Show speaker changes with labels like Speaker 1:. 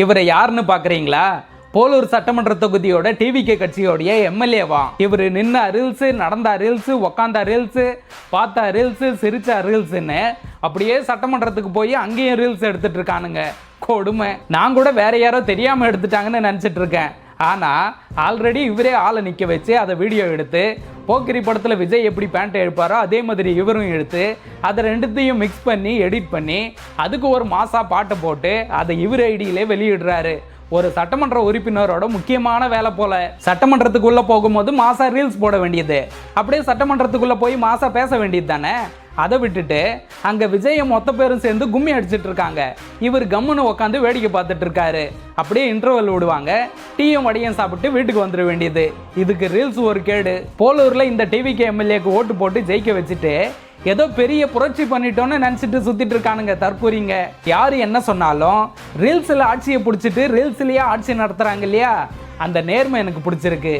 Speaker 1: இவரை யாருன்னு பாக்குறீங்களா? போலூர் சட்டமன்ற தொகுதியோட டிவிகே கட்சியோடைய எம்எல்ஏவா. இவர் நின்ன ரீல்ஸ், நடந்த ரீல்ஸ், உக்காந்த ரீல்ஸ், பார்த்த ரீல்ஸ், சிரிச்ச ரீல்ஸ்ன்னு அப்படியே சட்டமன்றத்துக்கு போய் அங்கேயும் ரீல்ஸ் எடுத்துட்டு இருக்கானுங்க. கொடுமை. நான் கூட வேற யாரோ தெரியாம எடுத்துட்டாங்கன்னு நினைச்சிட்டு இருக்கேன். ஆனால் ஆல்ரெடி இவரே ஆளை நிற்க வச்சு அதை வீடியோ எடுத்து, போக்கிரி படத்தில் விஜய் எப்படி பேண்ட் எடுப்பாரோ அதே மாதிரி இவரும் எடுத்து அதை ரெண்டுத்தையும் மிக்ஸ் பண்ணி எடிட் பண்ணி அதுக்கு ஒரு மாசா பாட்டை போட்டு அதை இவர் ஐடியிலே வெளியிடுறாரு. ஒரு சட்டமன்ற உறுப்பினரோட முக்கியமான வேலை போல. சட்டமன்றத்துக்குள்ள போகும்போது மாசா ரீல்ஸ் போட வேண்டியது, அப்படியே சட்டமன்றத்துக்குள்ள போய் மாசா பேச வேண்டியது தானே. அதை விட்டுட்டு அங்க விஜய மொத்த பேரும் சேர்ந்து கும்மி அடிச்சிட்டு இருக்காங்க. இவர் கம்முன்னு உட்காந்து வேடிக்கை பார்த்துட்டு இருக்காரு. அப்படியே இன்டர்வல் விடுவாங்க, டீயும் வடையும் சாப்பிட்டு வீட்டுக்கு வந்துட வேண்டியது. இதுக்கு ரீல்ஸ் ஒரு கேடு. போலூர்ல இந்த டிவிகே எம்எல்ஏக்கு ஓட்டு போட்டு ஜெயிக்க வச்சுட்டு ஏதோ பெரிய புரட்சி பண்ணிட்டோன்னு நினைச்சிட்டு சுத்திட்டு இருக்கானுங்க தற்கூறிங்க. யாரு என்ன சொன்னாலும் ரீல்ஸ்ல ஆட்சியை பிடிச்சிட்டு ரீல்ஸ்லயே ஆட்சி நடத்துறாங்க இல்லையா, அந்த நேர்மை எனக்கு பிடிச்சிருக்கு.